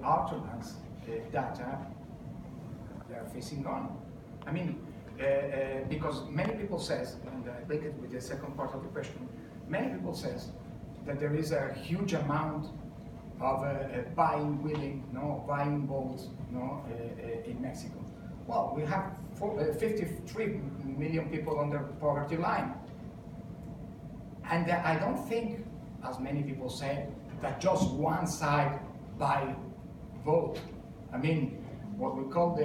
alternance data they are facing on. I mean, because many people says, and I link it with the second part of the question, many people says that there is a huge amount of buying votes, in Mexico. Well, we have 53 million people under poverty line. And I don't think, as many people say, that just one side buy vote. I mean, what we call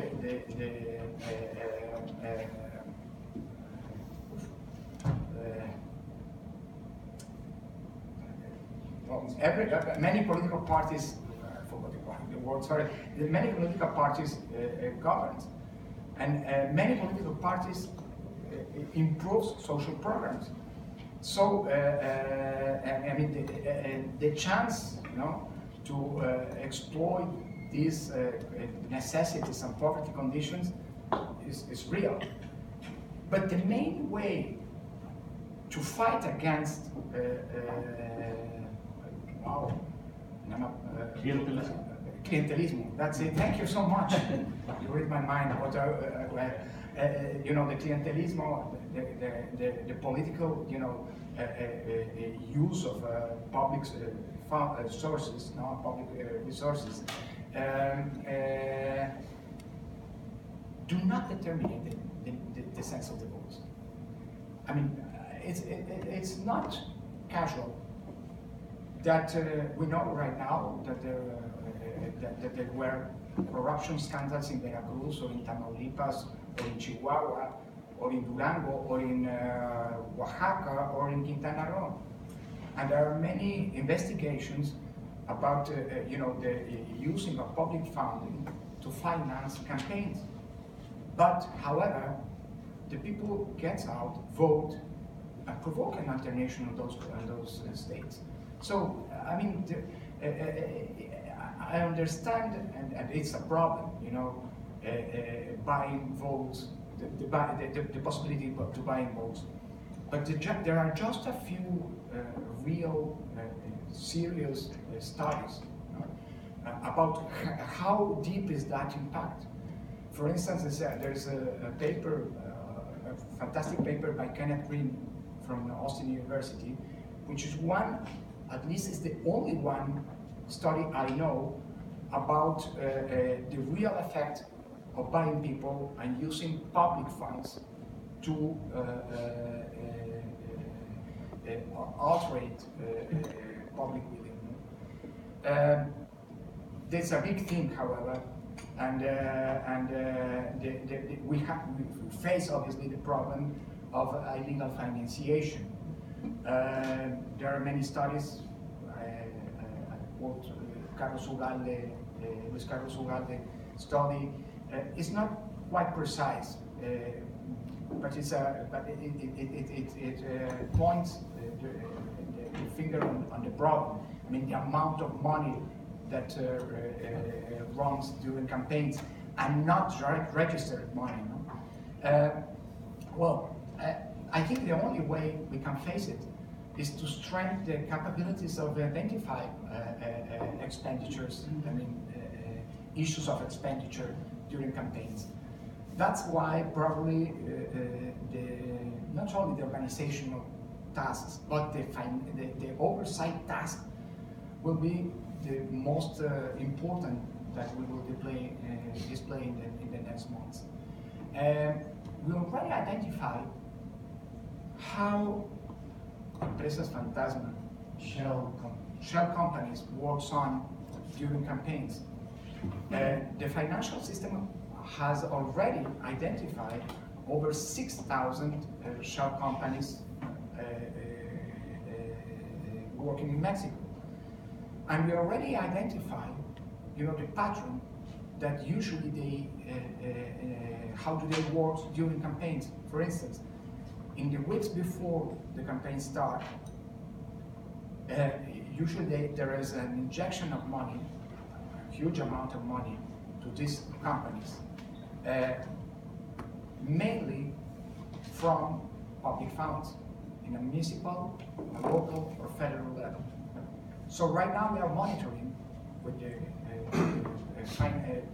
many political parties, I forgot the word, sorry, many political parties govern. And many political parties improve social programs. So, I mean, the chance, to exploit these necessities and poverty conditions is real. But the main way to fight against clientelism. That's it. Thank you so much. You read my mind. But the clientelism, the political, use of public sources, public resources, do not determine the sense of the votes. I mean, it's not casual that we know right now that there were corruption scandals in Veracruz or in Tamaulipas or in Chihuahua or in Durango or in Oaxaca or in Quintana Roo. And there are many investigations about the using of public funding to finance campaigns. But, however, the people get out, vote, and provoke an alternation in those states. So, I mean, I understand, and it's a problem, buying votes, the possibility to buying votes. But there are just a few real, serious studies about how deep is that impact. For instance, there's a paper, a fantastic paper by Kenneth Green from Austin University, which is at least is the only one study I know about the real effect of buying people and using public funds to alterate public willing. There's a big thing, however, and we face obviously the problem of illegal financiation. There are many studies. I quote Luis Carlos Ugalde study. It's not quite precise, but it points the finger on the problem. I mean, the amount of money that runs during campaigns and not registered money. I think the only way we can face it is to strengthen the capabilities of identify expenditures, issues of expenditure during campaigns. That's why probably not only the organizational tasks, but the oversight task will be the most important that we will display in the next months. We already identified how empresas fantasma, shell companies works on during campaigns. The financial system has already identified over 6,000 shell companies working in Mexico. And we already identified, the pattern that usually how do they work during campaigns. For instance, in the weeks before the campaign starts, usually there is an injection of money, a huge amount of money, to these companies, mainly from public funds, in a municipal, a local, or federal level. So right now we are monitoring with the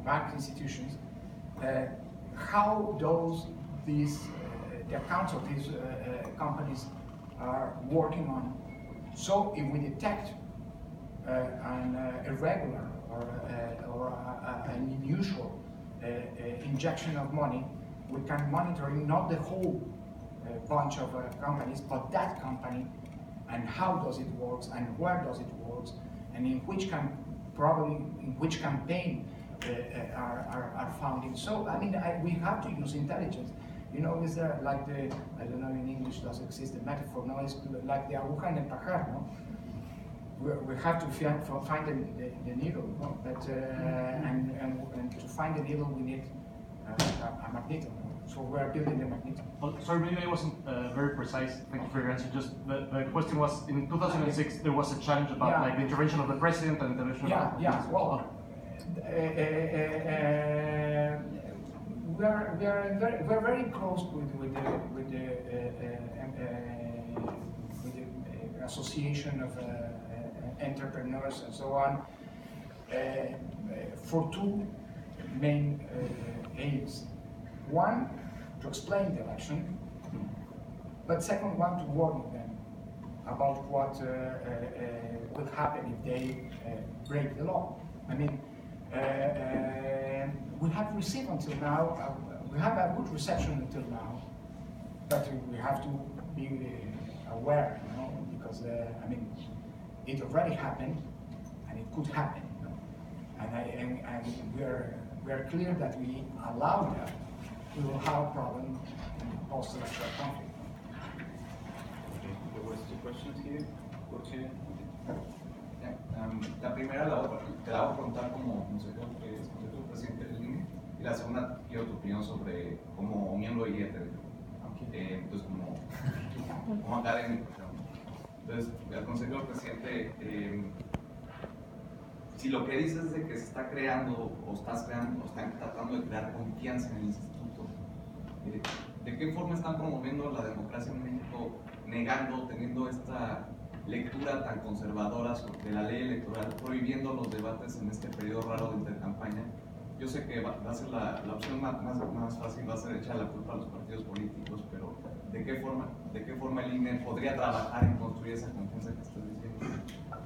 bank institutions, how the accounts of these companies are working on. So if we detect an irregular or an unusual injection of money, we can monitor not the whole bunch of companies, but that company, and how does it work, and where does it work, and in which campaign are founding. So I mean, we have to use intelligence. You know, is there like the, I don't know in English does exist the metaphor, no, it's like the aguja en el pajar, no? We have to find the needle, no? But, and to find the needle we need a magneto. So we are building the magneto. Well, sorry, maybe I wasn't very precise. Thank you for your answer. Just the question was, in 2006 there was a challenge about like the intervention of the president and the intervention of the well, we're very close with the association of entrepreneurs and so on for two main aims. One, to explain the election, but second one, to warn them about what will happen if they break the law. I mean, we have received until now, we have a good reception until now, but we have to be aware, you know, because I mean, it already happened, and it could happen, you know? And we are clear that we allow that, we will have a problem in post-electoral conflict. Okay, there was two questions here. La primera te la voy a preguntar como consejero presidente del INE, y la segunda quiero tu opinión sobre como miembro de IET. Entonces como académico. Entonces, el consejero presidente, si lo que dices es de que se está creando o están tratando de crear confianza en el instituto, ¿de qué forma están promoviendo la democracia en México, negando, teniendo esta lectura tan conservadora de la ley electoral, prohibiendo los debates en este periodo raro de intercampaña? Yo sé que va a ser la opción más fácil, va a ser echar la culpa a los partidos políticos, pero ¿de qué forma el INE podría trabajar en construir esa confianza que estás diciendo?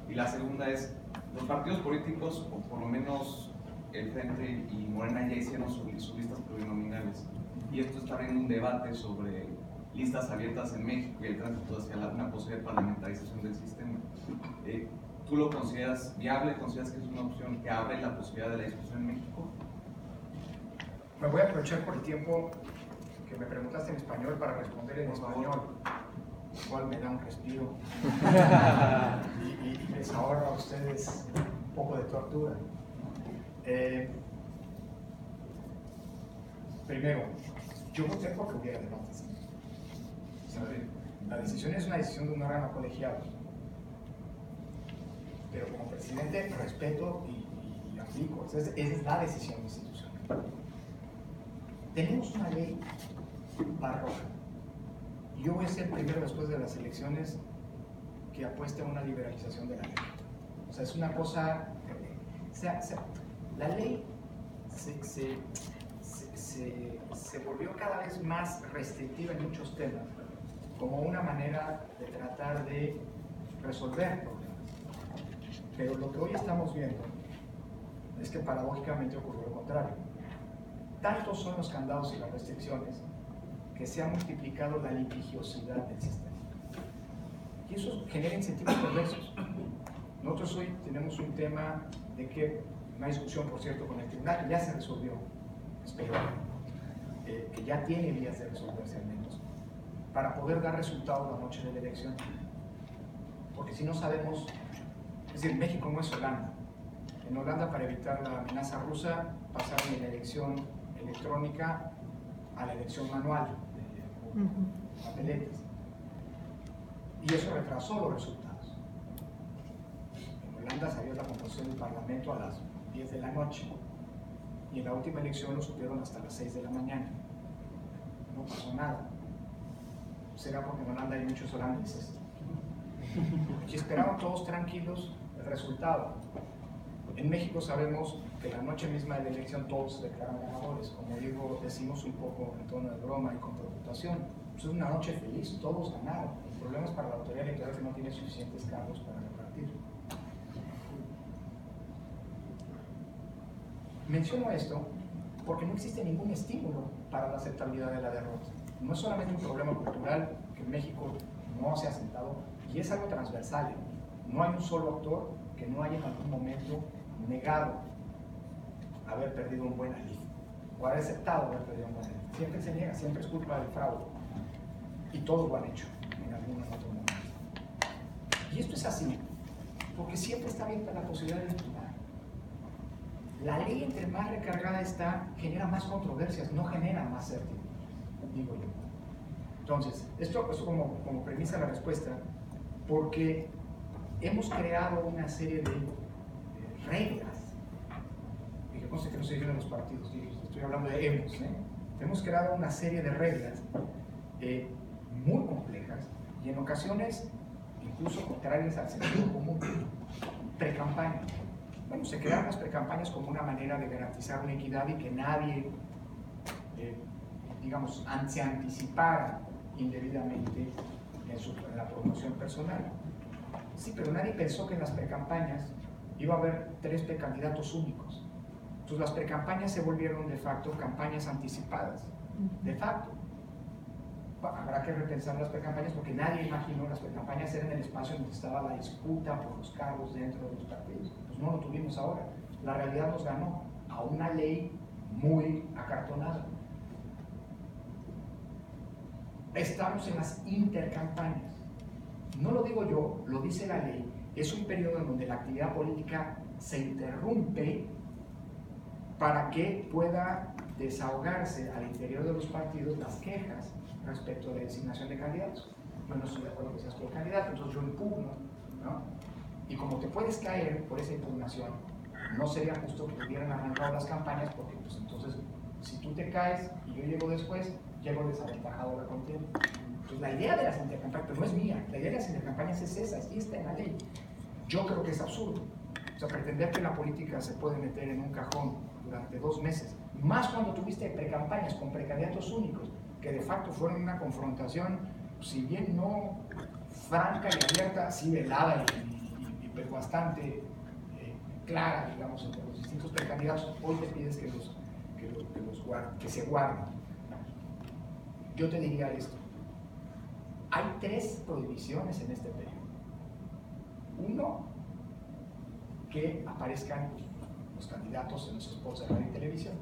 Y la segunda es, los partidos políticos, o por lo menos el Frente y Morena, ya hicieron sus listas plurinominales, y esto está abriendo un debate sobre listas abiertas en México y el tránsito hacia una posible parlamentarización del sistema. ¿Tú lo consideras viable? ¿Consideras que es una opción que abre la posibilidad de la discusión en México? Me voy a aprovechar por el tiempo que me preguntaste en español para responder en español. Igual me da un respiro y les ahorro a ustedes un poco de tortura. Primero, yo voté porque hubiera debates. La decisión es una decisión de un órgano colegiado, pero como presidente respeto y aplico. Esa es la decisión institucional. Tenemos una ley barroca. Yo voy a ser el primero después de las elecciones que apueste a una liberalización de la ley. O sea, es una cosa... la ley se volvió cada vez más restrictiva en muchos temas, como una manera de tratar de resolver problemas. Pero lo que hoy estamos viendo es que paradójicamente ocurrió lo contrario. Tantos son los candados y las restricciones que se ha multiplicado la litigiosidad del sistema. Y eso genera incentivos perversos. Nosotros hoy tenemos un tema de que, una discusión por cierto con el tribunal, que ya se resolvió, espero, que ya tiene vías de resolverse al menos, para poder dar resultados la noche de la elección. Porque si no sabemos, es decir, México no es Holanda. En Holanda, para evitar la amenaza rusa, pasaron de la elección electrónica a la elección manual, de papeletas. Y eso retrasó los resultados. En Holanda salió la composición del Parlamento a las 10 de la noche. Y en la última elección lo supieron hasta las 6 de la mañana. No pasó nada. Será porque en Holanda hay muchos holandeses. Y esperaban todos tranquilos el resultado. En México sabemos que la noche misma de la elección todos se declaran ganadores. Como digo, decimos un poco en tono de broma y con preocupación. Pues es una noche feliz, todos ganaron. El problema es para la autoridad electoral que no tiene suficientes cargos para repartir. Menciono esto porque no existe ningún estímulo para la aceptabilidad de la derrota. No es solamente un problema cultural que en México no se ha sentado, y es algo transversal. No hay un solo actor que no haya en algún momento negado haber perdido un buen alivio, o haber aceptado haber perdido un buen alivio. Siempre se niega, siempre es culpa del fraude. Y todos lo han hecho en algún otro momento. Y esto es así, porque siempre está abierta la posibilidad de imputar. La ley, entre más recargada está, genera más controversias, no genera más certidumbre, digo yo. Entonces, esto es como premisa la respuesta, porque hemos creado una serie de reglas. Y yo no sé qué no se dice en los partidos, estoy hablando de hemos. Hemos creado una serie de reglas muy complejas y en ocasiones incluso contrarias al sentido común. Precampaña. Bueno, se crearon las precampañas como una manera de garantizar una equidad y que nadie, digamos, se anticipara indebidamente en la promoción personal. Sí, pero nadie pensó que en las precampañas iba a haber 3 precandidatos únicos. Entonces las precampañas se volvieron de facto campañas anticipadas. De facto. Habrá que repensar las precampañas porque nadie imaginó las precampañas eran el espacio donde estaba la disputa por los cargos dentro de los partidos. Pues no lo tuvimos ahora. La realidad nos ganó a una ley muy acartonada. Estamos en las intercampañas. No lo digo yo, lo dice la ley. Es un periodo en donde la actividad política se interrumpe para que pueda desahogarse al interior de los partidos las quejas respecto a la designación de candidatos. Yo no estoy de acuerdo que seas tu candidato, entonces yo impugno, ¿no? Y como te puedes caer por esa impugnación, no sería justo que hubieran arrancado las campañas, porque pues entonces, si tú te caes y yo llego después, llego desaventajado a la contienda. Entonces la idea de las intercampañas, pero no es mía, la idea de las intercampañas es esa, sí está en la ley. Yo creo que es absurdo. O sea, pretender que la política se puede meter en un cajón durante 2 meses, más cuando tuviste precampañas con precandidatos únicos, que de facto fueron una confrontación, si bien no franca y abierta, sí velada pero bastante clara, digamos, entre los distintos precandidatos. Hoy te pides que se guarden. Yo te diría esto. Hay 3 prohibiciones en este periodo. 1, que aparezcan los candidatos en los spots de radio y televisión.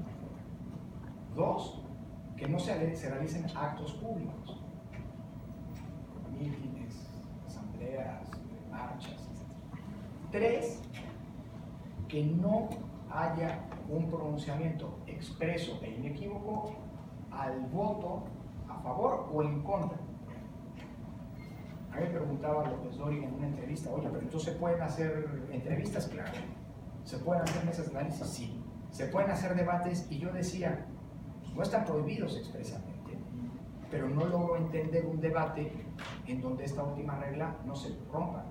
2, que no se realicen actos públicos, mítines, asambleas, marchas, etc. 3, que no haya un pronunciamiento expreso e inequívoco al voto a favor o en contra. A mí me preguntaba López Dóriga en una entrevista, oye, pero entonces ¿se pueden hacer entrevistas? Claro. ¿Se pueden hacer mesas de análisis? Sí. ¿Se pueden hacer debates? Y yo decía, no están prohibidos expresamente, pero no logro entender un debate en donde esta última regla no se rompa.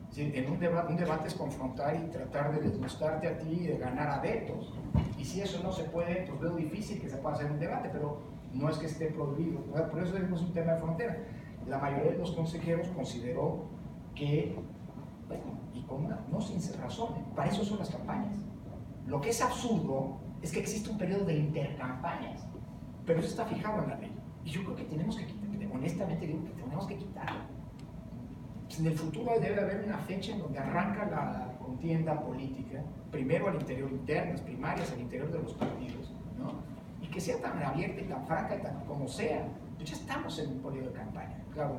¿Sí? En un debate es confrontar y tratar de desgustarte a ti y de ganar adeptos. Y si eso no se puede, pues veo difícil que se pueda hacer un debate, pero no es que esté prohibido. Por eso es un tema de frontera. La mayoría de los consejeros consideró que, bueno, y con una, no sin razón, para eso son las campañas. Lo que es absurdo es que existe un periodo de intercampañas, pero eso está fijado en la ley. Y yo creo que tenemos que quitarlo, honestamente digo que tenemos que quitarlo. Pues en el futuro debe haber una fecha en donde arranca la contienda política, primero al interior, internas, primarias, al interior de los partidos, ¿no? Y que sea tan abierta y tan franca y tan como sea. Pues ya estamos en un periodo de campaña. Claro,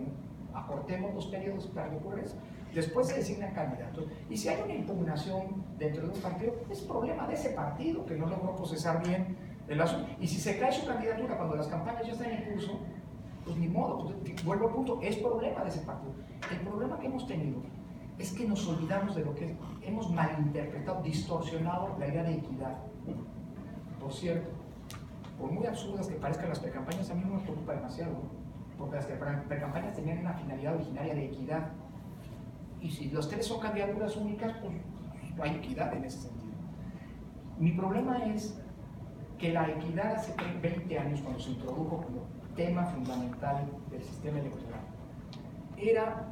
acortemos los periodos para que ocurra eso. Después se designan candidatos. Y si hay una impugnación dentro de un partido, es problema de ese partido que no logró procesar bien el asunto. Y si se cae su candidatura cuando las campañas ya están en curso, pues ni modo, pues, vuelvo al punto, es problema de ese partido. El problema que hemos tenido es que nos olvidamos de lo que hemos malinterpretado, distorsionado la idea de equidad. Por cierto, por muy absurdas que parezcan las precampañas, a mí no me preocupa demasiado, porque las precampañas tenían una finalidad originaria de equidad. Y si los 3 son candidaturas únicas, pues no hay equidad en ese sentido. Mi problema es que la equidad hace 20 años, cuando se introdujo como tema fundamental del sistema electoral, era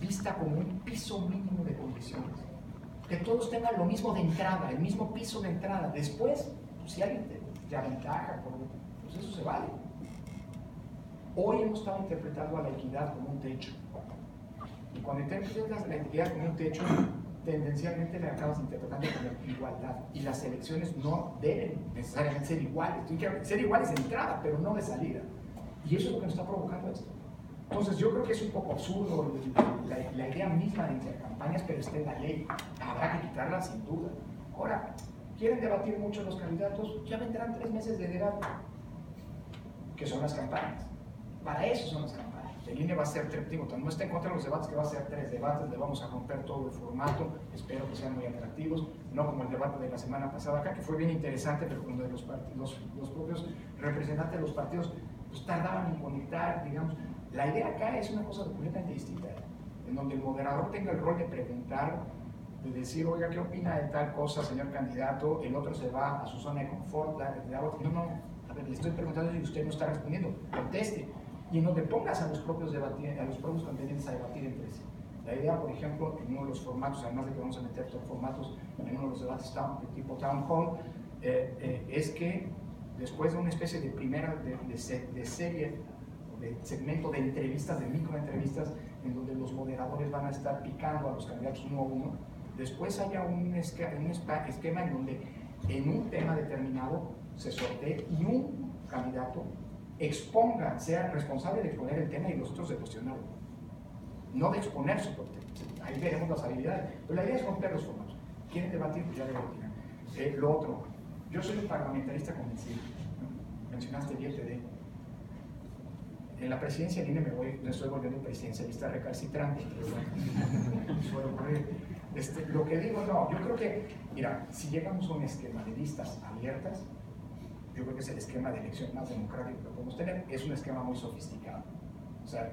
vista como un piso mínimo de condiciones. Que todos tengan lo mismo de entrada, el mismo piso de entrada. Después, pues, si alguien te aventaja, pues eso se vale. Hoy hemos estado interpretando a la equidad como un techo. Y cuando interpretas la equidad como un techo, tendencialmente la acabas interpretando como igualdad. Y las elecciones no deben necesariamente ser iguales. Tienen que ser iguales de entrada, pero no de salida. Y eso es lo que nos está provocando esto. Entonces yo creo que es un poco absurdo la idea misma de intercampañas, pero está en la ley. Habrá que quitarla sin duda. Ahora, ¿quieren debatir mucho los candidatos? Ya vendrán 3 meses de debate, que son las campañas. Para eso son las campañas. El INE va a ser, digo, no está en contra de los debates, que va a ser 3 debates, le vamos a romper todo el formato, espero que sean muy atractivos, no como el debate de la semana pasada acá, que fue bien interesante, pero donde los propios representantes de los partidos pues, tardaban en conectar, digamos. La idea acá es una cosa completamente distinta, en donde el moderador tenga el rol de preguntar, de decir, oiga, ¿qué opina de tal cosa, señor candidato? El otro se va a su zona de confort, no, a ver, le estoy preguntando y usted no está respondiendo, conteste. Y en donde pongas a los propios contendientes a debatir entre sí. La idea, por ejemplo, en uno de los formatos, además de que vamos a meter todos los formatos en uno de los debates de tipo town hall, es que después de una especie de primera de serie, de segmento de entrevistas, de microentrevistas, en donde los moderadores van a estar picando a los candidatos uno a uno, después haya un esquema en donde en un tema determinado se sortee y un candidato exponga, sea responsable de exponer el tema y los otros de cuestionarlo, no de exponer su propio tema. Ahí veremos las habilidades, pero la idea es romper los formatos. ¿Quieren debatir? Pues ya debatirán. Lo otro, yo soy un parlamentarista convencido, ¿no? Mencionaste el IETD. En la presidencia del INE me estoy volviendo presidencialista recalcitrante, pero bueno, suele ocurrir. Lo que digo, no, yo creo que, mira, si llegamos a un esquema de listas abiertas, yo creo que es el esquema de elección más democrático que podemos tener, es un esquema muy sofisticado. O sea,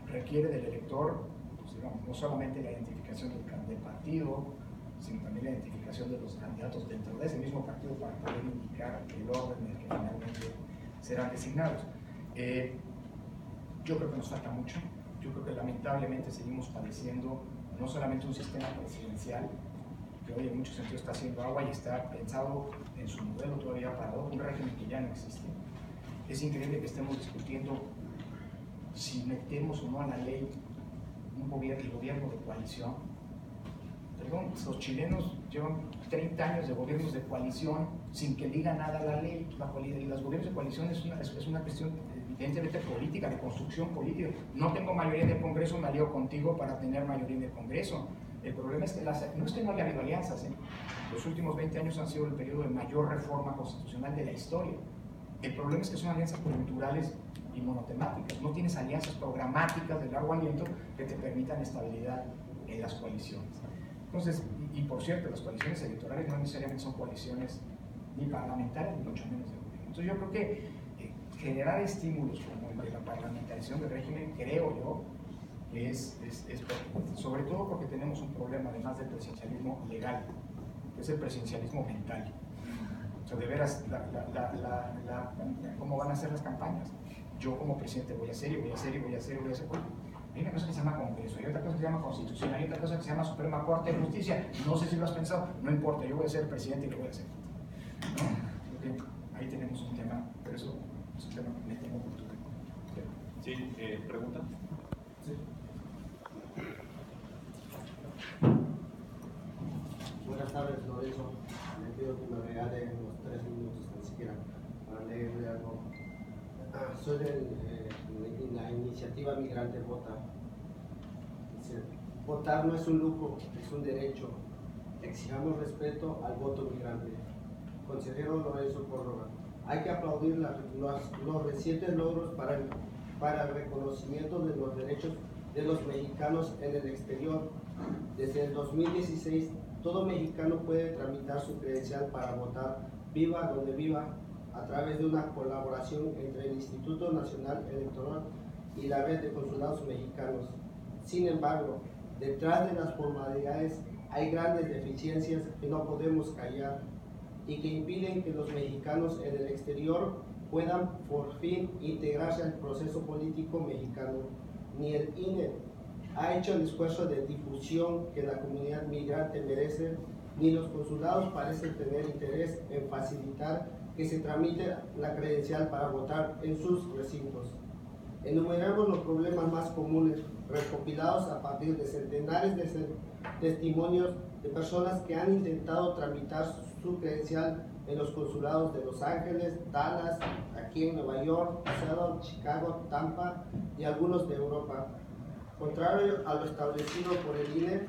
requiere del elector, pues, digamos, no solamente la identificación del partido, sino también la identificación de los candidatos dentro de ese mismo partido para poder indicar el orden en el que finalmente serán designados. Yo creo que nos falta mucho. Yo creo que lamentablemente seguimos padeciendo no solamente un sistema presidencial, que hoy en muchos sentidos está haciendo agua y está pensado en su modelo todavía para un régimen que ya no existe. Es increíble que estemos discutiendo si metemos o no a la ley el gobierno de coalición. Perdón, los chilenos llevan 30 años de gobiernos de coalición sin que diga nada la ley. Los gobiernos de coalición es una cuestión evidentemente política, de construcción política. No tengo mayoría en el Congreso, me alío contigo para tener mayoría en el Congreso. El problema es que no es que no haya habido alianzas, los últimos 20 años han sido el periodo de mayor reforma constitucional de la historia. El problema es que son alianzas coyunturales y monotemáticas, no tienes alianzas programáticas de largo aliento que te permitan estabilidad en las coaliciones. Entonces, y por cierto, las coaliciones electorales no necesariamente son coaliciones ni parlamentarias, ni mucho menos de gobierno. Entonces yo creo que generar estímulos como el de la parlamentarización del régimen, creo yo, es sobre todo porque tenemos un problema además del presidencialismo legal, que es el presidencialismo mental. O sea, de veras, ¿cómo van a ser las campañas? Yo como presidente voy a hacer y voy a hacer y voy a hacer y voy a hacer. Hay una cosa que se llama Congreso, hay otra cosa que se llama Constitución, hay otra cosa que se llama Suprema Corte de Justicia. No sé si lo has pensado, no importa, yo voy a ser el presidente y lo voy a hacer. ¿No? Creo que ahí tenemos un tema, pero eso es un tema que me tengo cultura. Sí, ¿pregunta? Sí. Buenas tardes, Lorenzo. Le pido que me regale unos 3 minutos, ni siquiera, para leerle algo. Soy de la iniciativa Migrante Vota. Dice, votar no es un lujo, es un derecho. Exijamos respeto al voto migrante. Consejero Lorenzo Córdoba, hay que aplaudir los recientes logros para el reconocimiento de los derechos de los mexicanos en el exterior. Desde el 2016, todo mexicano puede tramitar su credencial para votar, viva donde viva, a través de una colaboración entre el Instituto Nacional Electoral y la red de consulados mexicanos. Sin embargo, detrás de las formalidades hay grandes deficiencias que no podemos callar. y que impiden que los mexicanos en el exterior puedan por fin integrarse al proceso político mexicano. Ni el INE ha hecho el esfuerzo de difusión que la comunidad migrante merece, ni los consulados parecen tener interés en facilitar que se tramite la credencial para votar en sus recintos. Enumeramos los problemas más comunes recopilados a partir de centenares de testimonios de personas que han intentado tramitar su credencial en los consulados de Los Ángeles, Dallas, aquí en Nueva York, Seattle, Chicago, Tampa y algunos de Europa. Contrario a lo establecido por el INE,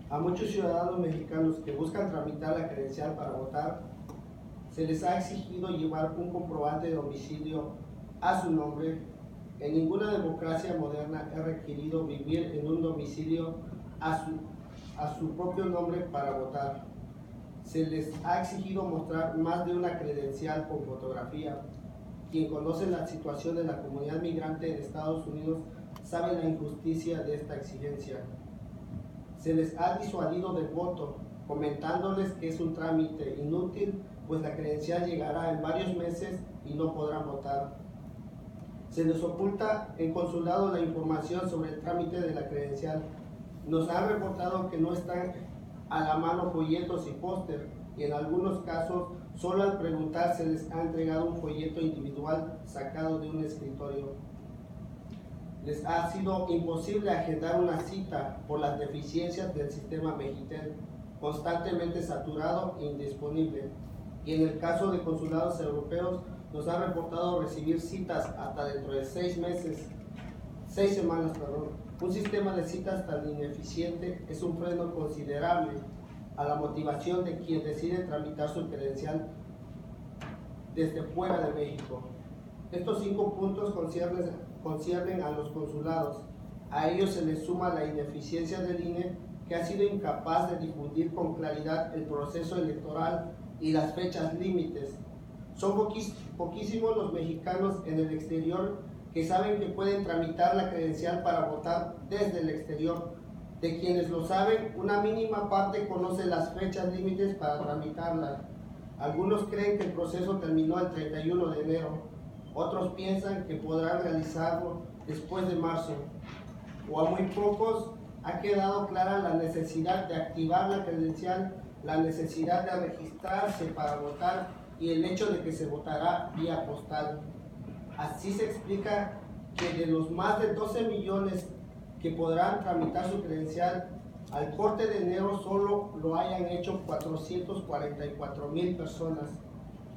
a muchos ciudadanos mexicanos que buscan tramitar la credencial para votar, se les ha exigido llevar un comprobante de domicilio a su nombre. En ninguna democracia moderna es requerido vivir en un domicilio a su propio nombre para votar. Se les ha exigido mostrar más de una credencial con fotografía. Quien conoce la situación de la comunidad migrante en Estados Unidos sabe la injusticia de esta exigencia. Se les ha disuadido del voto, comentándoles que es un trámite inútil, pues la credencial llegará en varios meses y no podrán votar. Se les oculta en consulado la información sobre el trámite de la credencial. Nos han reportado que no están a la mano folletos y póster, y en algunos casos solo al preguntar se les ha entregado un folleto individual sacado de un escritorio. Les ha sido imposible agendar una cita por las deficiencias del sistema Mejitel, constantemente saturado e indisponible. Y en el caso de consulados europeos, nos han reportado recibir citas hasta dentro de 6 semanas. Un sistema de citas tan ineficiente es un freno considerable a la motivación de quien decide tramitar su credencial desde fuera de México. Estos 5 puntos conciernen a los consulados. A ellos se les suma la ineficiencia del INE, que ha sido incapaz de difundir con claridad el proceso electoral y las fechas límites. Son poquísimos los mexicanos en el exterior que saben que pueden tramitar la credencial para votar desde el exterior. De quienes lo saben, una mínima parte conoce las fechas límites para tramitarla. Algunos creen que el proceso terminó el 31 de enero, otros piensan que podrán realizarlo después de marzo, o a muy pocos ha quedado clara la necesidad de activar la credencial, la necesidad de registrarse para votar y el hecho de que se votará vía postal. Así se explica que de los más de 12 millones que podrán tramitar su credencial, al corte de enero solo lo hayan hecho 444,000 personas,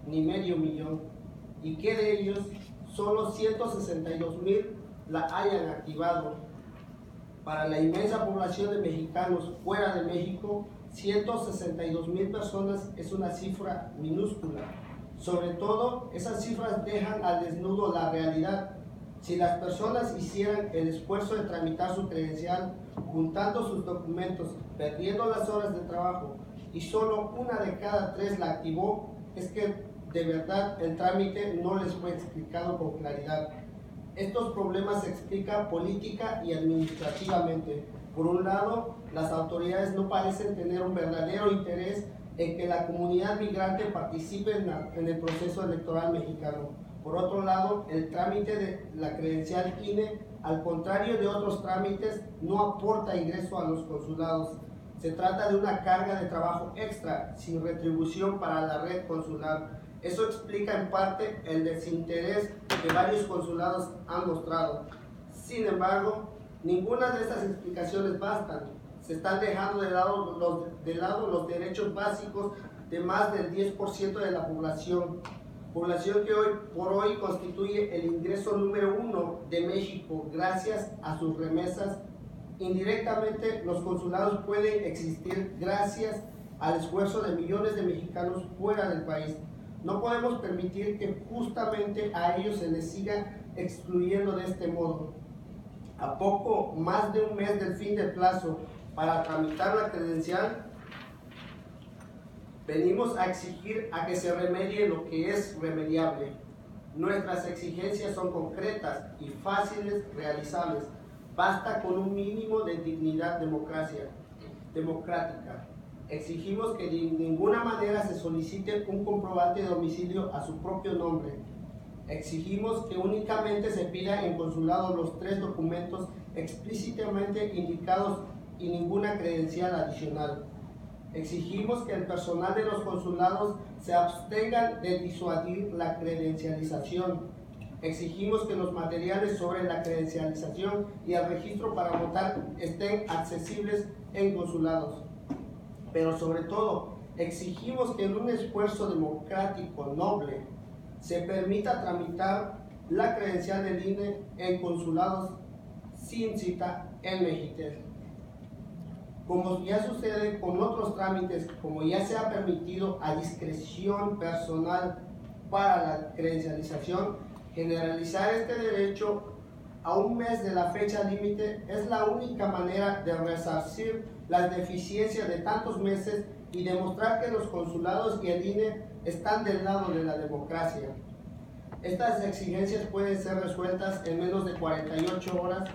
ni medio millón, y que de ellos solo 162,000 la hayan activado. Para la inmensa población de mexicanos fuera de México, 162,000 personas es una cifra minúscula. Sobre todo, esas cifras dejan al desnudo la realidad. Si las personas hicieran el esfuerzo de tramitar su credencial, juntando sus documentos, perdiendo las horas de trabajo, y solo 1 de cada 3 la activó, es que de verdad el trámite no les fue explicado con claridad. Estos problemas se explican política y administrativamente. Por un lado, las autoridades no parecen tener un verdadero interés en que la comunidad migrante participe en el proceso electoral mexicano. Por otro lado, el trámite de la credencial INE, al contrario de otros trámites, no aporta ingreso a los consulados. Se trata de una carga de trabajo extra, sin retribución para la red consular. Eso explica en parte el desinterés que varios consulados han mostrado. Sin embargo, ninguna de estas explicaciones bastan. Se están dejando de lado los derechos básicos de más del 10% de la población que hoy por hoy constituye el ingreso número 1 de México gracias a sus remesas. Indirectamente, los consulados pueden existir gracias al esfuerzo de millones de mexicanos fuera del país. No podemos permitir que justamente a ellos se les siga excluyendo de este modo. A poco más de un mes del fin del plazo para tramitar la credencial, venimos a exigir a que se remedie lo que es remediable. Nuestras exigencias son concretas y fáciles realizables. Basta con un mínimo de dignidad democrática. Exigimos que de ninguna manera se solicite un comprobante de domicilio a su propio nombre. Exigimos que únicamente se pida en consulado los 3 documentos explícitamente indicados y ninguna credencial adicional. Exigimos que el personal de los consulados se abstengan de disuadir la credencialización. Exigimos que los materiales sobre la credencialización y el registro para votar estén accesibles en consulados. Pero sobre todo, exigimos que en un esfuerzo democrático noble se permita tramitar la credencial del INE en consulados sin cita en Mexitel. Como ya sucede con otros trámites, como ya se ha permitido a discreción personal para la credencialización, generalizar este derecho a un mes de la fecha límite es la única manera de resarcir las deficiencias de tantos meses y demostrar que los consulados y el INE están del lado de la democracia. Estas exigencias pueden ser resueltas en menos de 48 horas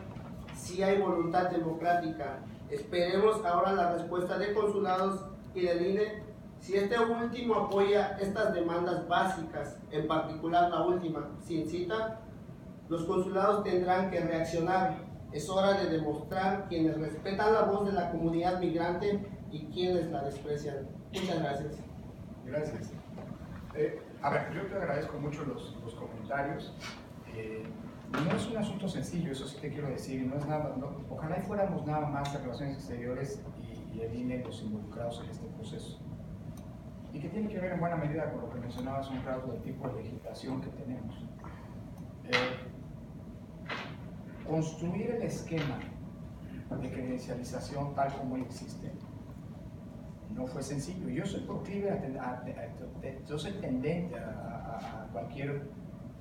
si hay voluntad democrática. Esperemos ahora la respuesta de consulados y del INE si este último apoya estas demandas básicas, en particular la última, sin cita. Los consulados tendrán que reaccionar. Es hora de demostrar quienes respetan la voz de la comunidad migrante y quienes la desprecian. Muchas gracias. Gracias. A ver, yo te agradezco mucho los comentarios. No es un asunto sencillo, eso sí te quiero decir. No es nada, ojalá y fuéramos nada más de Relaciones Exteriores y el INE los involucrados en este proceso. Y que tiene que ver en buena medida con lo que mencionabas un rato del tipo de legislación que tenemos. Construir el esquema de credencialización tal como existe no fue sencillo. Yo soy proclive yo soy tendente a cualquier,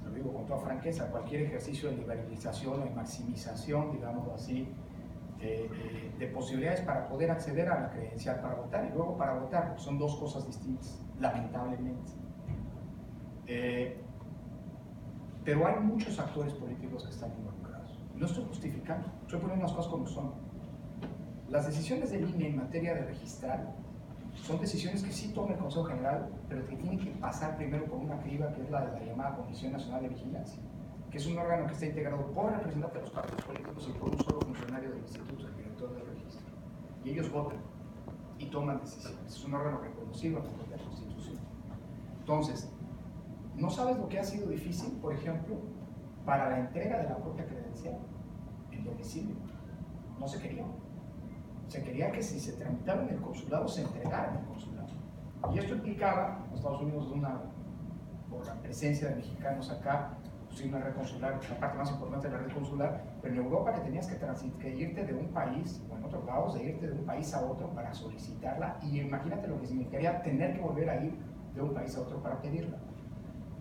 lo digo con toda franqueza, a cualquier ejercicio de liberalización o de maximización, digámoslo así, de posibilidades para poder acceder a la credencial para votar y luego para votar, porque son dos cosas distintas, lamentablemente. Pero hay muchos actores políticos que están involucrados. No estoy justificando, estoy poniendo las cosas como son. Las decisiones del INE en materia de registrar son decisiones que sí toma el Consejo General, pero que tienen que pasar primero por una criba que es la de la llamada Comisión Nacional de Vigilancia, que es un órgano que está integrado por representantes de los partidos políticos y por un solo funcionario del Instituto, el director del registro. Y ellos votan y toman decisiones. Es un órgano reconocido por la Constitución. Entonces, ¿no sabes lo que ha sido difícil, por ejemplo, para la entrega de la propia credencial en domicilio? No se quería. Se quería que si se tramitaba en el consulado, se entregara en el consulado. Y esto implicaba, en Estados Unidos, por la presencia de mexicanos acá, pues una red consular, la parte más importante de la red consular, pero en Europa que tenías que irte de un país, o en otros lados, de irte de un país a otro para solicitarla, y imagínate lo que significaría tener que volver a ir de un país a otro para pedirla.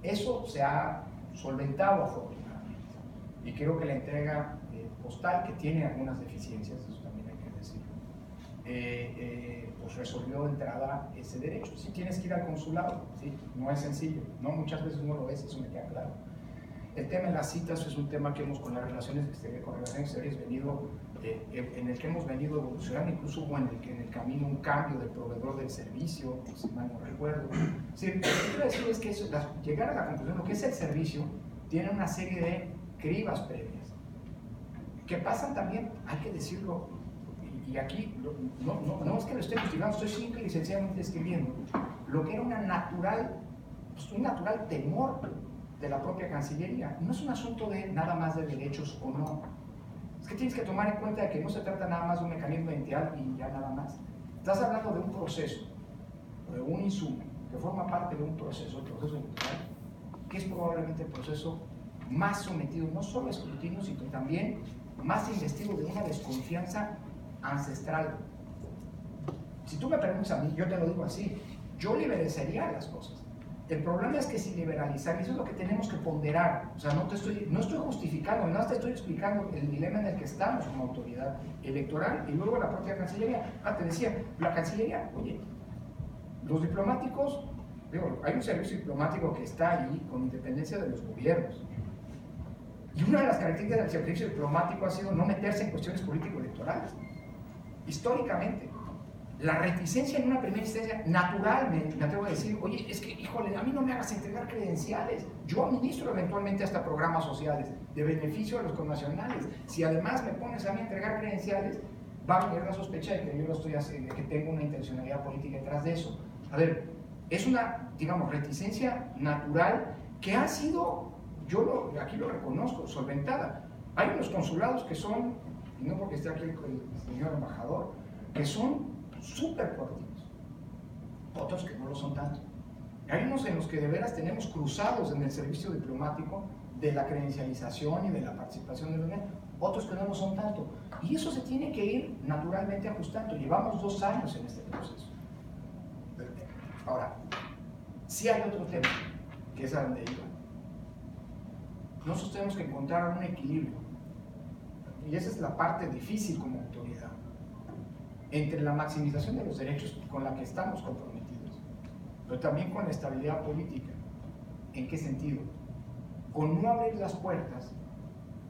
Eso se ha solventado afortunadamente, y creo que la entrega postal, que tiene algunas deficiencias, eso también hay que decirlo, pues resolvió de entrada ese derecho. Si tienes que ir al consulado, ¿sí? No es sencillo, no, muchas veces no lo es, eso me queda claro. El tema de las citas es un tema que hemos con las relaciones exteriores venido, en el que hemos venido evolucionando, incluso hubo en el camino un cambio del proveedor del servicio, si mal no recuerdo. Sí, lo que quiero decir es que llegar a la conclusión de lo que es el servicio tiene una serie de cribas previas, que pasan también, hay que decirlo, y aquí no es que lo esté investigando, estoy simple y sencillamente escribiendo, lo que era un natural temor de la propia Cancillería. No es un asunto de nada más de derechos o no. Es que tienes que tomar en cuenta de que no se trata nada más de un mecanismo de identidad y ya nada más. Estás hablando de un proceso, de un insumo, que forma parte de un proceso, el proceso electoral, que es probablemente el proceso más sometido no solo a escrutinio, sino también más investido de una desconfianza ancestral. Si tú me preguntas a mí, yo te lo digo así, yo liberalizaría las cosas. El problema es que sin liberalizar, y eso es lo que tenemos que ponderar, o sea, no estoy justificando, no te estoy explicando el dilema en el que estamos como autoridad electoral y luego la propia Cancillería. Te decía, la Cancillería, oye, los diplomáticos, digo, hay un servicio diplomático que está ahí con independencia de los gobiernos. Y una de las características del servicio diplomático ha sido no meterse en cuestiones político-electorales. Históricamente, la reticencia en una primera instancia natural, me atrevo a decir, oye, es que, híjole, a mí no me hagas entregar credenciales, yo administro eventualmente hasta programas sociales de beneficio a los connacionales, si además me pones a mí a entregar credenciales, va a venir la sospecha de que yo lo estoy haciendo, de que tengo una intencionalidad política detrás de eso. A ver, es una, digamos, reticencia natural que ha sido, aquí lo reconozco, solventada. Hay unos consulados que son, y no porque esté aquí el señor embajador, que son súper proactivos, otros que no lo son tanto. Hay unos en los que de veras tenemos cruzados en el servicio diplomático de la credencialización y de la participación de la Unión, otros que no lo son tanto. Y eso se tiene que ir naturalmente ajustando. Llevamos 2 años en este proceso. Ahora, sí hay otro tema, que es a donde iba. Nosotros tenemos que encontrar un equilibrio, y esa es la parte difícil como autoridad, entre la maximización de los derechos con la que estamos comprometidos, pero también con la estabilidad política. ¿En qué sentido? Con no abrir las puertas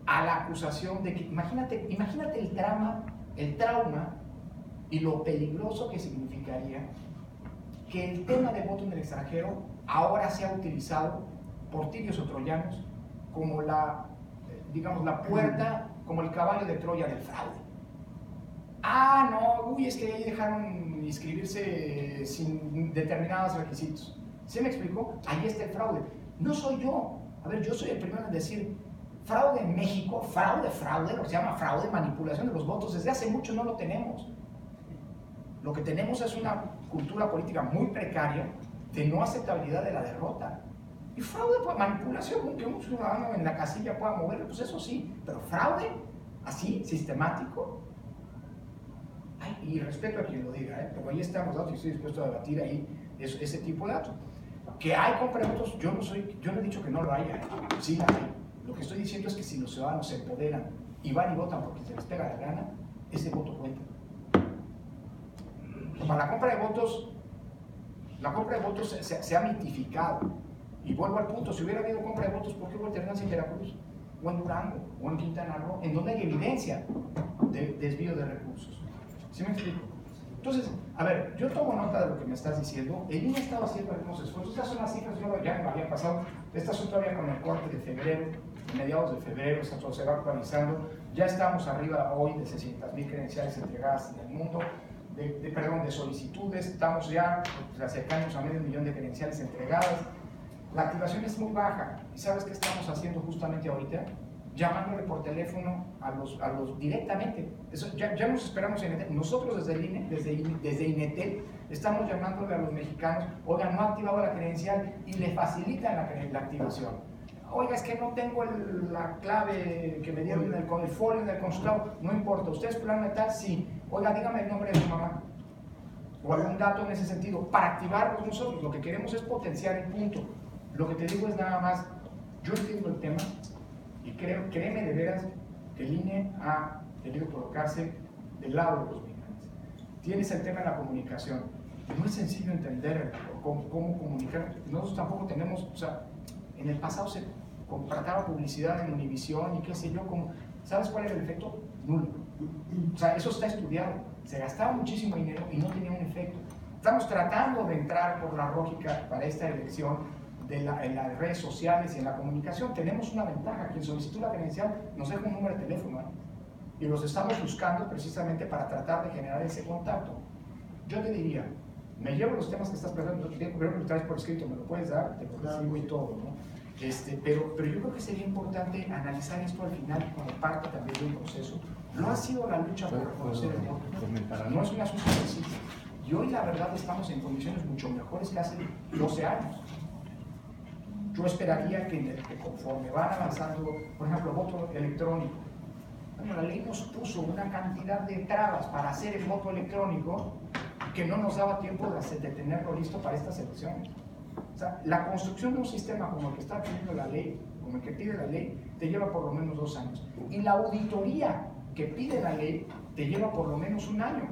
a la acusación de que, imagínate el trauma y lo peligroso que significaría que el tema de voto en el extranjero ahora sea utilizado por tibios o troyanos como digamos, la puerta, como el caballo de Troya del fraude. Ah, no, es que ahí dejaron inscribirse sin determinados requisitos. ¿Sí me explico? Ahí está el fraude. No soy yo. A ver, yo soy el primero en decir, fraude en México, fraude, lo que se llama fraude, manipulación de los votos, desde hace mucho no lo tenemos. Lo que tenemos es una cultura política muy precaria de no aceptabilidad de la derrota. Y fraude, pues manipulación, que un ciudadano en la casilla pueda moverlo, pues eso sí, pero fraude, así, sistemático. Ay, y respeto a quien lo diga, pero ahí están los datos y estoy dispuesto a debatir ahí ese tipo de datos. Que hay compra de votos, yo no he dicho que no lo haya, sí la hay. Lo que estoy diciendo es que si los ciudadanos se empoderan y van y votan porque se les pega la gana, ese voto cuenta. Para la compra de votos se ha mitificado. Y vuelvo al punto, si hubiera habido compra de votos, ¿por qué hubo alternancia en Veracruz? O en Durango, o en Quintana Roo, en donde hay evidencia de desvío de recursos. ¿Sí me explico? Entonces, a ver, yo tomo nota de lo que me estás diciendo. El INE estaba haciendo algunos esfuerzos. Estas son las cifras, yo ya me había pasado. Estas son todavía con el corte de febrero, mediados de febrero, esto se va actualizando. Ya estamos arriba hoy de 600,000 credenciales entregadas en el mundo, de solicitudes. Estamos ya acercándonos a 500,000 de credenciales entregadas. La activación es muy baja. ¿Y sabes qué estamos haciendo justamente ahorita? Llamándole por teléfono a los directamente. Eso, ya nos esperamos en Inetel. Nosotros desde el INE, desde Inetel, estamos llamándole a los mexicanos, oigan, no ha activado la credencial, y le facilitan la activación. Oiga, es que no tengo la clave que me dieron con el folio en el consulado. No importa, ¿usted es fulano de tal? Sí. Oiga, dígame el nombre de su mamá. O algún dato en ese sentido, para activarlos nosotros. Lo que queremos es potenciar el punto. Lo que te digo es nada más, yo entiendo el tema, y créeme de veras que el INE ha querido colocarse del lado de los migrantes. Tienes el tema de la comunicación. No es sencillo entender cómo comunicar. Nosotros tampoco tenemos, o sea, en el pasado se contrataba publicidad en Univisión y qué sé yo, ¿sabes cuál era el efecto? Nulo. O sea, eso está estudiado. Se gastaba muchísimo dinero y no tenía un efecto. Estamos tratando de entrar por la lógica para esta elección en las redes sociales y en la comunicación. Tenemos una ventaja: quien solicitó la credencial nos deja un número de teléfono, y los estamos buscando precisamente para tratar de generar ese contacto. Yo te diría, me llevo los temas que estás planteando, creo que lo traes por escrito, me lo puedes dar, te lo recibo y todo, ¿no? Pero yo creo que sería importante analizar esto al final como parte también de un proceso. No ha sido la lucha por reconocer el voto, no es un asunto sencillo, y hoy la verdad estamos en condiciones mucho mejores que hace 12 años. Yo esperaría que conforme van avanzando, por ejemplo, voto electrónico, bueno, la ley nos puso una cantidad de trabas para hacer el voto electrónico que no nos daba tiempo de tenerlo listo para estas elecciones. O sea, la construcción de un sistema como el que está pidiendo la ley, como el que pide la ley, te lleva por lo menos 2 años. Y la auditoría que pide la ley te lleva por lo menos 1 año.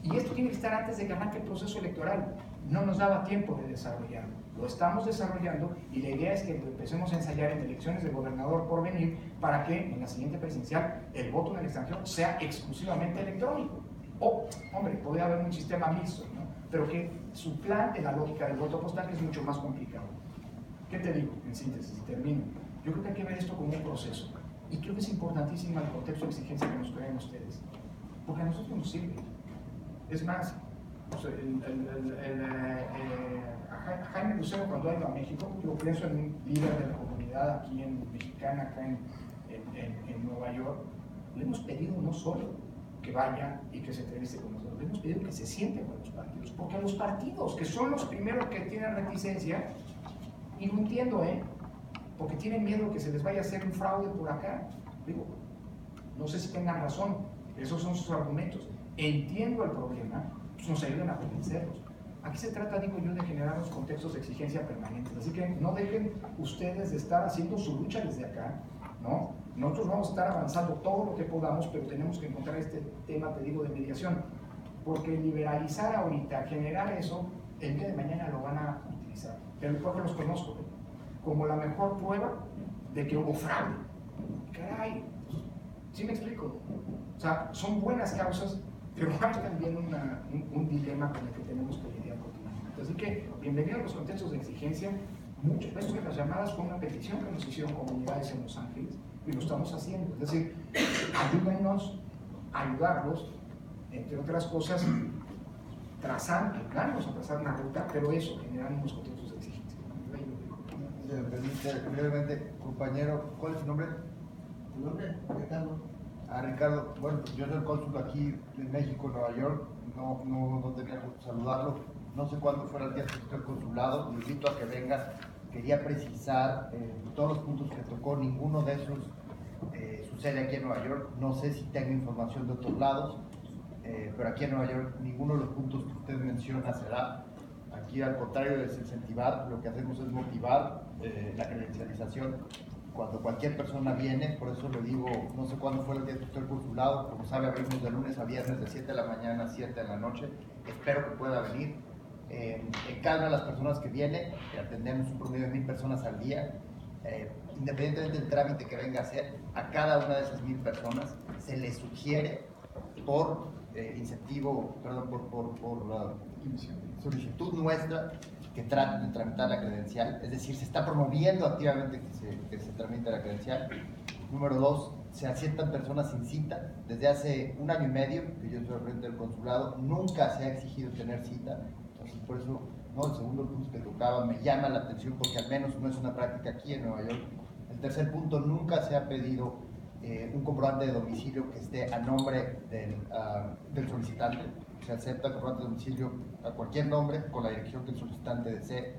Y esto tiene que estar antes de que arranque el proceso electoral. No nos daba tiempo de desarrollarlo. Lo estamos desarrollando, y la idea es que empecemos a ensayar en elecciones de gobernador por venir, para que en la siguiente presidencial el voto en el extranjero sea exclusivamente electrónico. O, hombre, podría haber un sistema mixto, ¿no? Pero que suplante la lógica del voto postal, que es mucho más complicado. ¿Qué te digo? En síntesis, y termino. Yo creo que hay que ver esto como un proceso. Y creo que es importantísimo el contexto de exigencia que nos crean ustedes. Porque a nosotros nos sirve. Es más, o sea, a Jaime Lucero, cuando ha ido a México, yo pienso en un líder de la comunidad aquí mexicana, acá en Nueva York, le hemos pedido no solo que vaya y que se entreviste con nosotros, le hemos pedido que se siente con los partidos, porque los partidos, que son los primeros que tienen reticencia, y no entiendo, porque tienen miedo que se les vaya a hacer un fraude por acá. Digo, no sé si tengan razón, esos son sus argumentos. Entiendo el problema, pues nos ayudan a convencerlos. Aquí se trata, digo yo, de generar unos contextos de exigencia permanentes, así que no dejen ustedes de estar haciendo su lucha desde acá, ¿no? Nosotros vamos a estar avanzando todo lo que podamos, pero tenemos que encontrar este tema, te digo, de mediación, porque liberalizar ahorita, generar eso, el día de mañana lo van a utilizar. Pero porque los conozco, como la mejor prueba de que hubo fraude. Caray, ¿sí me explico? O sea, son buenas causas, pero hay también un dilema con el que tenemos que lidiar continuamente. Así que, bienvenidos a los contextos de exigencia. Mucho esto de las llamadas fue una petición que nos hicieron comunidades en Los Ángeles y lo estamos haciendo. Es decir, ayúdenos a ayudarlos, entre otras cosas, ayudarnos a trazar una ruta, pero eso, generar unos contextos de exigencia. Si me permite, brevemente, compañero, ¿cuál es su nombre? ¿Tu nombre? Ricardo. Ricardo, bueno, yo soy el cónsul aquí en México, Nueva York, no tenía gusto saludarlo, no sé cuándo fuera el día que esté el consulado, lo invito a que venga. Quería precisar todos los puntos que tocó, ninguno de esos sucede aquí en Nueva York, no sé si tengo información de otros lados, pero aquí en Nueva York ninguno de los puntos que usted menciona se da. Aquí, al contrario de desincentivar, lo que hacemos es motivar la credencialización. Cuando cualquier persona viene, por eso le digo, no sé cuándo fue el día que usted el consulado, como sabe, abrimos de lunes a viernes de 7 de la mañana a 7 de la noche, espero que pueda venir. En cada una de las personas que viene, atendemos un promedio de 1000 personas al día, independientemente del trámite que venga a hacer, a cada una de esas 1000 personas se le sugiere por solicitud nuestra que traten de tramitar la credencial, es decir, se está promoviendo activamente que se tramite la credencial. Número 2, se asientan personas sin cita. Desde hace 1 año y medio que yo estoy al frente del consulado, nunca se ha exigido tener cita. Entonces, por eso, el segundo punto que tocaba me llama la atención, porque al menos no es una práctica aquí en Nueva York. El tercer punto, nunca se ha pedido un comprobante de domicilio que esté a nombre del solicitante. Se acepta el comprobante de domicilio a cualquier nombre con la dirección que el solicitante desee.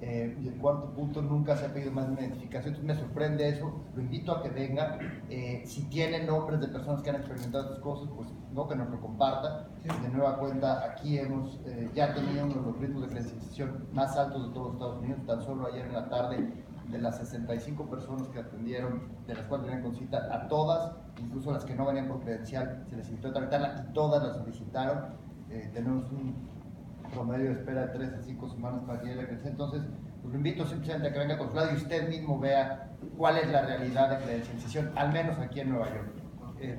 Y el cuarto punto, nunca se ha pedido más de una identificación. Entonces me sorprende eso, lo invito a que venga. Si tiene nombres de personas que han experimentado estas cosas, pues no, que nos lo comparta. De nueva cuenta, aquí hemos ya tenido uno de los ritmos de credencialización más altos de todos los Estados Unidos. Tan solo ayer en la tarde, de las 65 personas que atendieron, de las cuales venían con cita, a todas, incluso las que no venían por credencial, se les invitó a tramitarla y todas las solicitaron. Tenemos un promedio de espera de 3 a 5 semanas para que llegue la credencial. Entonces, pues lo invito simplemente a que venga al consulado y usted mismo vea cuál es la realidad de credencialización, al menos aquí en Nueva York.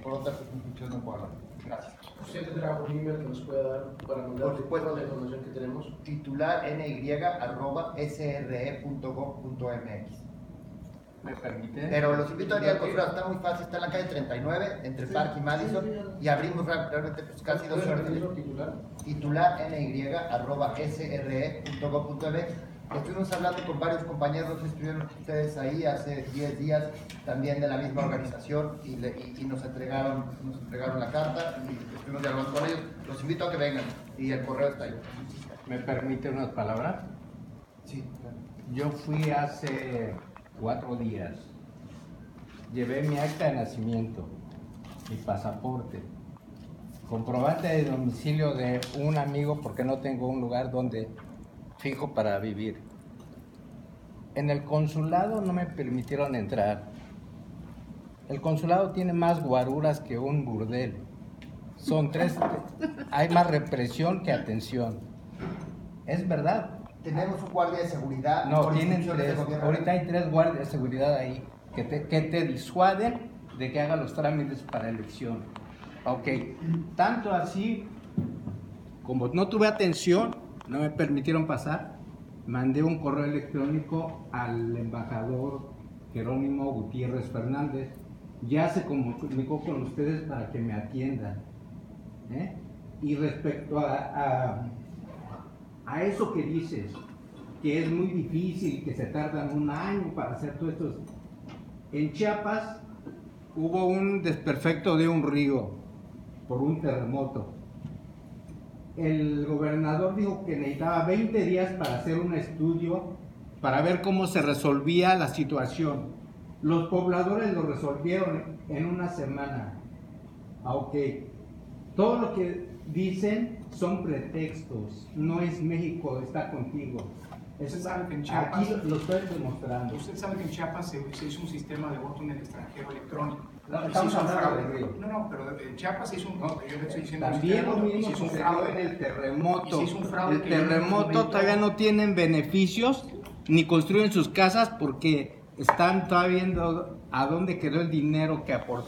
Por otra cuestión no puedo hablar. Gracias. ¿Usted tendrá un email que nos pueda dar para mandar Por supuesto, la información que tenemos? Titular ny@sre.gov.mx. ¿Me permite? Pero los invito a ir al consulado, está muy fácil, está en la calle 39, entre Park y Madison, y abrimos realmente pues, casi 2 horas. Titular ny@sre.gov.mx. Estuvimos hablando con varios compañeros, estuvieron ustedes ahí hace 10 días, también de la misma organización, y nos entregaron la carta, y estuvimos dialogando con ellos. Los invito a que vengan, y el correo está ahí. ¿Me permite unas palabras? Sí, claro. Yo fui hace 4 días. Llevé mi acta de nacimiento, mi pasaporte, comprobante de domicilio de un amigo porque no tengo un lugar donde fijo para vivir. En el consulado no me permitieron entrar. El consulado tiene más guaruras que un burdel. Hay más represión que atención. Es verdad. Tenemos un guardia de seguridad. No, por tienen instrucciones del 3. gobierno. Ahorita hay 3 guardias de seguridad ahí que te disuaden de que haga los trámites para elección. Ok, tanto así, como no tuve atención, no me permitieron pasar, mandé un correo electrónico al embajador Jerónimo Gutiérrez Fernández. Ya se comunicó con ustedes para que me atiendan. Y respecto a eso que dices, que es muy difícil, que se tardan un año para hacer todo esto. En Chiapas hubo un desperfecto de un río por un terremoto. El gobernador dijo que necesitaba 20 días para hacer un estudio para ver cómo se resolvía la situación. Los pobladores lo resolvieron en una semana. Ok. Todo lo que dicen son pretextos. No es México, está contigo. Usted sabe que en Chiapas, aquí lo estoy demostrando. Usted sabe que en Chiapas se hizo un sistema de voto en el extranjero electrónico. No, Y se estamos hizo un hablando fraude. del río. No, pero en Chiapas se hizo un. Yo le estoy diciendo. También lo se mismo hizo un sucedió fraude. en el terremoto. Y se hizo un fraude El que en un terremoto momento- todavía no tienen beneficios ni construyen sus casas porque están todavía viendo a dónde quedó el dinero que aportaron.